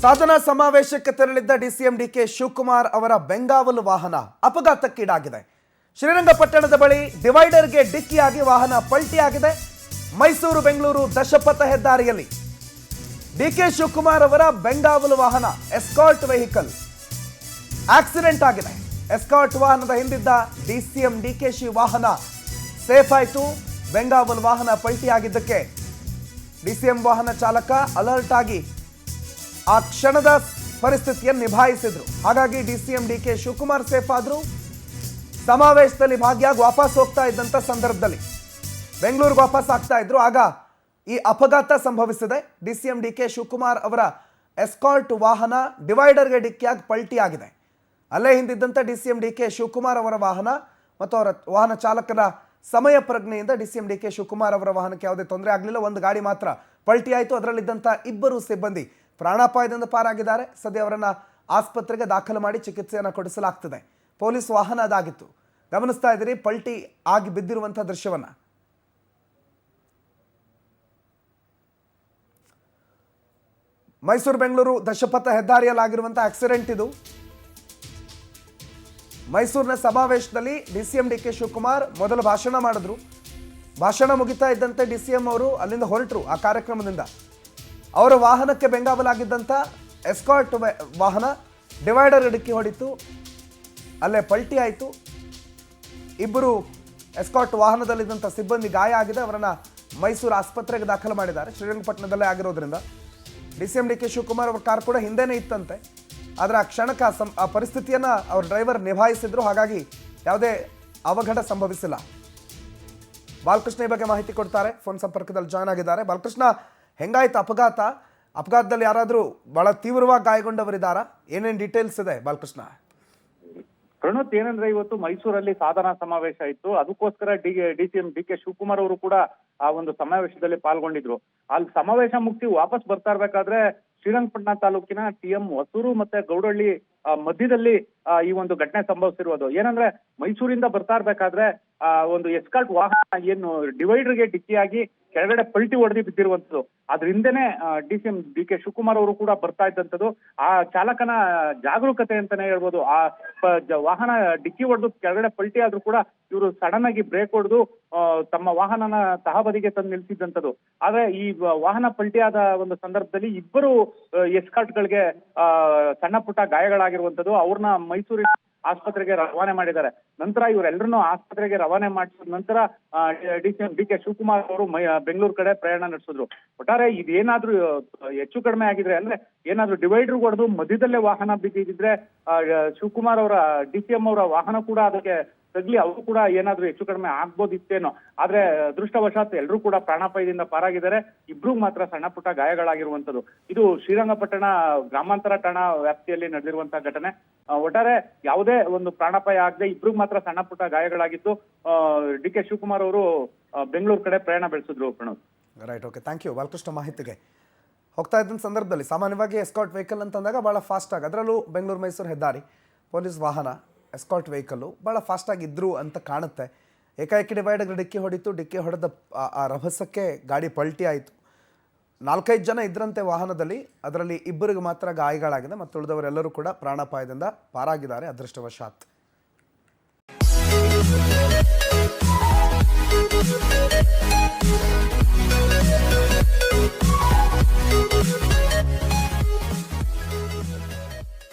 ಸಾಧನಾ ಸಮಾವೇಶಕ್ಕೆ ತೆರಳಿದ್ದ DCM DK Shivakumar ಅವರ ಬೆಂಗಾವಲು ವಾಹನ ಅಪಘಾತಕ್ಕೀಡಾಗಿದೆ. ಶ್ರೀರಂಗಪಟ್ಟಣದ ಬಳಿ ಡಿವೈಡರ್ಗೆ ಡಿಕ್ಕಿಯಾಗಿ ವಾಹನ ಪಲ್ಟಿಯಾಗಿದೆ. ಮೈಸೂರು ಬೆಂಗಳೂರು ದಶಪಥ ಹೆದ್ದಾರಿಯಲ್ಲಿ ಡಿಕೆ ಶಿವಕುಮಾರ್ ಅವರ ಬೆಂಗಾವಲು ವಾಹನ ಎಸ್ಕಾರ್ಟ್ ವೆಹಿಕಲ್ ಆಕ್ಸಿಡೆಂಟ್ ಆಗಿದೆ. ಎಸ್ಕಾರ್ಟ್ ವಾಹನದ ಹಿಂದಿದ್ದ ಡಿಸಿಎಂ ಡಿಕೆಶಿ ವಾಹನ ಸೇಫ್ ಆಯಿತು. ಬೆಂಗಾವಲು ವಾಹನ ಪಲ್ಟಿಯಾಗಿದ್ದಕ್ಕೆ ಡಿಸಿಎಂ ವಾಹನ ಚಾಲಕ ಅಲರ್ಟ್ ಆಗಿ ಆ ಕ್ಷಣದ ಪರಿಸ್ಥಿತಿಯನ್ನು ನಿಭಾಯಿಸಿದ್ರು. ಹಾಗಾಗಿ ಡಿಸಿಎಂ ಡಿಕೆ ಶಿವಕುಮಾರ್ ಸೇಫ್ ಆದ್ರು. ಸಮಾವೇಶದಲ್ಲಿ ಭಾಗಿಯಾಗಿ ವಾಪಸ್ ಹೋಗ್ತಾ ಇದ್ದಂಥ ಸಂದರ್ಭದಲ್ಲಿ ಬೆಂಗಳೂರಿಗೆ ವಾಪಸ್ ಆಗ್ತಾ ಇದ್ರು. ಆಗ ಈ ಅಪಘಾತ ಸಂಭವಿಸಿದೆ. ಡಿಸಿಎಂ ಡಿಕೆ ಶಿವಕುಮಾರ್ ಅವರ ಎಸ್ಕಾರ್ಟ್ ವಾಹನ ಡಿವೈಡರ್ಗೆ ಡಿಕ್ಕಿಯಾಗಿ ಪಲ್ಟಿ ಆಗಿದೆ. ಅಲ್ಲೇ ಹಿಂದಿದ್ದಂಥ ಡಿಸಿಎಂ ಡಿಕೆ ಶಿವಕುಮಾರ್ ಅವರ ವಾಹನ ಮತ್ತು ಅವರ ವಾಹನ ಚಾಲಕನ ಸಮಯ ಪ್ರಜ್ಞೆಯಿಂದ ಡಿಸಿಎಂ ಡಿಕೆ ಶಿವಕುಮಾರ್ ಅವರ ವಾಹನಕ್ಕೆ ಯಾವುದೇ ತೊಂದರೆ ಆಗಲಿಲ್ಲ. ಒಂದು ಗಾಡಿ ಮಾತ್ರ ಪಲ್ಟಿ ಆಯಿತು. ಅದರಲ್ಲಿದ್ದಂಥ ಇಬ್ಬರು ಸಿಬ್ಬಂದಿ ಪ್ರಾಣಾಪಾಯದಿಂದ ಪಾರಾಗಿದ್ದಾರೆ. ಸದ್ಯ ಅವರನ್ನು ಆಸ್ಪತ್ರೆಗೆ ದಾಖಲು ಮಾಡಿ ಚಿಕಿತ್ಸೆಯನ್ನು ಕೊಡಿಸಲಾಗ್ತದೆ. ಪೊಲೀಸ್ ವಾಹನ ಅದಾಗಿತ್ತು. ಗಮನಿಸ್ತಾ ಇದ್ದೀರಿ ಪಲ್ಟಿ ಆಗಿ ಬಿದ್ದಿರುವಂಥ ದೃಶ್ಯವನ್ನು. ಮೈಸೂರು ಬೆಂಗಳೂರು ದಶಪಥ ಹೆದ್ದಾರಿಯಲ್ಲಾಗಿರುವಂಥ ಆಕ್ಸಿಡೆಂಟ್ ಇದು. ಮೈಸೂರಿನ ಸಮಾವೇಶದಲ್ಲಿ ಡಿಸಿಎಂ ಡಿಕೆ ಶಿವಕುಮಾರ್ ಮೊದಲು ಭಾಷಣ ಮಾಡಿದ್ರು. ಭಾಷಣ ಮುಗಿತಾ ಇದ್ದಂತೆ ಡಿಸಿಎಂ ಅವರು ಅಲ್ಲಿಂದ ಹೊರಟರು. ಆ ಕಾರ್ಯಕ್ರಮದಿಂದ ಅವರ ವಾಹನಕ್ಕೆ ಬೆಂಗಾವಲಾಗಿದ್ದಂಥ ಎಸ್ಕಾರ್ಟ್ ವಾಹನ ಡಿವೈಡರ್ ಡಿಕ್ಕಿ ಹೊಡಿತು. ಅಲ್ಲೇ ಪಲ್ಟಿ ಆಯಿತು. ಇಬ್ಬರು ಎಸ್ಕಾರ್ಟ್ ವಾಹನದಲ್ಲಿದ್ದಂಥ ಸಿಬ್ಬಂದಿ ಗಾಯ ಆಗಿದೆ. ಅವರನ್ನು ಮೈಸೂರು ಆಸ್ಪತ್ರೆಗೆ ದಾಖಲು ಮಾಡಿದ್ದಾರೆ. ಶ್ರೀರಂಗಪಟ್ಟಣದಲ್ಲೇ ಆಗಿರೋದ್ರಿಂದ ಡಿಸಿಎಂ ಡಿಕೆ ಶಿವಕುಮಾರ್ ಅವ್ರ ಕಾರ್ ಕೂಡ ಹಿಂದೆನೇ ಇತ್ತಂತೆ. ಆದರೆ ಆ ಕ್ಷಣಕ್ಕೆ ಆ ಪರಿಸ್ಥಿತಿಯನ್ನು ಅವ್ರ ಡ್ರೈವರ್ ನಿಭಾಯಿಸಿದ್ರು. ಹಾಗಾಗಿ ಯಾವುದೇ ಅವಘಡ ಸಂಭವಿಸಿಲ್ಲ. ಬಾಲಕೃಷ್ಣ ಈ ಬಗ್ಗೆ ಮಾಹಿತಿ ಕೊಡ್ತಾರೆ. ಫೋನ್ ಸಂಪರ್ಕದಲ್ಲಿ ಜಾಯ್ನ್ ಆಗಿದ್ದಾರೆ. ಬಾಲಕೃಷ್ಣ, ಹೆಂಗಾಯ್ತು ಅಪಘಾತ? ಅಪಘಾತದಲ್ಲಿ ಯಾರಾದರೂ ಬಹಳ ತೀವ್ರವಾಗಿ ಗಾಯಗೊಂಡವರಿದ್ದಾರಾ? ಏನೇನು ಡೀಟೇಲ್ಸ್ ಇದೆ ಬಾಲಕೃಷ್ಣ? ಪ್ರಣೋತ್, ಏನಂದ್ರೆ ಇವತ್ತು ಮೈಸೂರಲ್ಲಿ ಸಾಧನಾ ಸಮಾವೇಶ ಇತ್ತು. ಅದಕ್ಕೋಸ್ಕರ ಡಿಸಿಎಂ ಡಿಕೆ ಶಿವಕುಮಾರ್ ಅವರು ಕೂಡ ಆ ಒಂದು ಸಮಾವೇಶದಲ್ಲಿ ಪಾಲ್ಗೊಂಡಿದ್ರು. ಅಲ್ಲಿ ಸಮಾವೇಶ ಮುಗಿಸಿ ವಾಪಸ್ ಬರ್ತಾ ಇರ್ಬೇಕಾದ್ರೆ ಶ್ರೀರಂಗಪಟ್ಟಣ ತಾಲೂಕಿನ ಟಿಎಂ ಹೊಸೂರು ಮತ್ತೆ ಗೌಡಹಳ್ಳಿ ಮಧ್ಯದಲ್ಲಿ ಈ ಒಂದು ಘಟನೆ ಸಂಭವಿಸಿರುವುದು. ಏನಂದ್ರೆ ಮೈಸೂರಿಂದ ಬರ್ತಾ ಇರ್ಬೇಕಾದ್ರೆ ಒಂದು ಎಸ್ಕಾರ್ಟ್ ವಾಹನ ಏನು ಡಿವೈಡರ್ಗೆ ಡಿಕ್ಕಿಯಾಗಿ ಕೆಳಗಡೆ ಪಲ್ಟಿ ಹೊಡೆದಿ ಬಿದ್ದಿರುವಂತದ್ದು. ಅದ್ರ ಹಿಂದೆನೆ ಡಿಸಿಎಂ ಡಿಕೆ ಶಿವಕುಮಾರ್ ಅವರು ಕೂಡ ಬರ್ತಾ ಇದ್ದಂಥದ್ದು. ಆ ಚಾಲಕನ ಜಾಗರೂಕತೆ ಅಂತಾನೆ ಹೇಳ್ಬೋದು. ಆ ವಾಹನ ಡಿಕ್ಕಿ ಹೊಡೆದು ಕೆಳಗಡೆ ಪಲ್ಟಿ ಆದ್ರೂ ಕೂಡ ಇವರು ಸಡನ್ ಆಗಿ ಬ್ರೇಕ್ ಹೊಡೆದು ತಮ್ಮ ವಾಹನನ ತಹಬದಿಗೆ ತಂದು ನಿಲ್ಸಿದ್ದಂಥದ್ದು. ಆದ್ರೆ ಈ ವಾಹನ ಪಲ್ಟಿ ಆದ ಒಂದು ಸಂದರ್ಭದಲ್ಲಿ ಇಬ್ಬರು ಎಸ್ಕಾರ್ಟ್ಗಳಿಗೆ ಸಣ್ಣ ಪುಟ್ಟ ಗಾಯಗಳಾಗಿರುವಂತದ್ದು. ಅವ್ರನ್ನ ಮೈಸೂರಿನ ಆಸ್ಪತ್ರೆಗೆ ರವಾನೆ ಮಾಡಿದ್ದಾರೆ. ನಂತರ ಇವರೆಲ್ಲರನ್ನು ಆಸ್ಪತ್ರೆಗೆ ರವಾನೆ ಮಾಡಿಸಿದ ನಂತರ ಡಿಸಿಎಂ ಡಿಕೆ ಶಿವಕುಮಾರ್ ಅವರು ಬೆಂಗಳೂರು ಕಡೆ ಪ್ರಯಾಣ ನಡೆಸಿದ್ರು. ಒಟ್ಟಾರೆ ಇದೇನಾದ್ರೂ ಹೆಚ್ಚು ಕಡಿಮೆ ಆಗಿದ್ರೆ, ಅಂದ್ರೆ ಏನಾದ್ರೂ ಡಿವೈಡರ್ ಹೊಡೆದು ಮಧ್ಯದಲ್ಲೇ ವಾಹನ ಬಿದ್ದಿದ್ರೆ ಶಿವಕುಮಾರ್ ಅವರ ಡಿಸಿಎಂ ಅವರ ವಾಹನ ಕೂಡ ಅದಕ್ಕೆ ತಗ್ಲಿ ಅವರು ಕೂಡ ಏನಾದ್ರೂ ಹೆಚ್ಚು ಕಡಿಮೆ ಆಗ್ಬೋದಿತ್ತೇನೋ. ಆದ್ರೆ ಅದೃಷ್ಟವಶಾತ್ ಎಲ್ಲರೂ ಕೂಡ ಪ್ರಾಣಾಪಾಯದಿಂದ ಪಾರಾಗಿದ್ದಾರೆ. ಇಬ್ರು ಮಾತ್ರ ಸಣ್ಣ ಪುಟ್ಟ ಗಾಯಗಳಾಗಿರುವಂತದ್ದು. ಇದು ಶ್ರೀರಂಗಪಟ್ಟಣ ಗ್ರಾಮಾಂತರ ಠಾಣಾ ವ್ಯಾಪ್ತಿಯಲ್ಲಿ ನಡೆದಿರುವಂತಹ ಘಟನೆ. ಒಟ್ಟಾರೆ ಯಾವುದೇ ಒಂದು ಪ್ರಾಣಾಪಾಯ ಆಗದೆ ಇಬ್ರು ಮಾತ್ರ ಸಣ್ಣ ಪುಟ್ಟ ಗಾಯಗಳಾಗಿದ್ದು ಡಿಕೆ ಶಿವಕುಮಾರ್ ಅವರು ಬೆಂಗಳೂರು ಕಡೆ ಪ್ರಯಾಣ ಬೆಳೆಸಿದ್ರು. Pranav, right, okay, thank you Balakrishna ಮಾಹಿತಿಗೆ. ಹೋಗ್ತಾ ಇದ್ದ ಸಂದರ್ಭದಲ್ಲಿ ಸಾಮಾನ್ಯವಾಗಿ ಎಸ್ಕಾರ್ಟ್ ವೆಹಿಕಲ್ ಅಂತಂದಾಗ ಭಾಳ ಫಾಸ್ಟಾಗಿ, ಅದರಲ್ಲೂ ಬೆಂಗಳೂರು ಮೈಸೂರು ಹೆದ್ದಾರಿ ಪೊಲೀಸ್ ವಾಹನ ಎಸ್ಕಾರ್ಟ್ ವೆಹಿಕಲ್ಲು ಭಾಳ ಫಾಸ್ಟಾಗಿ ಇದ್ರು ಅಂತ ಕಾಣುತ್ತೆ. ಏಕಾಏಕಿ ಡಿವೈಡರ್ಗೆ ಡಿಕ್ಕಿ ಹೊಡಿತು. ಡಿಕ್ಕಿ ಹೊಡೆದ ಆ ರಭಸಕ್ಕೆ ಗಾಡಿ ಪಲ್ಟಿ ಆಯಿತು. 4-5 ಜನ ಇದ್ರಂತೆ ವಾಹನದಲ್ಲಿ. ಅದರಲ್ಲಿ ಇಬ್ಬರಿಗೆ ಮಾತ್ರ ಗಾಯಗಳಾಗಿದೆ ಮತ್ತು ಉಳಿದವರೆಲ್ಲರೂ ಕೂಡ ಪ್ರಾಣಾಪಾಯದಿಂದ ಪಾರಾಗಿದ್ದಾರೆ ಅದೃಷ್ಟವಶಾತ್.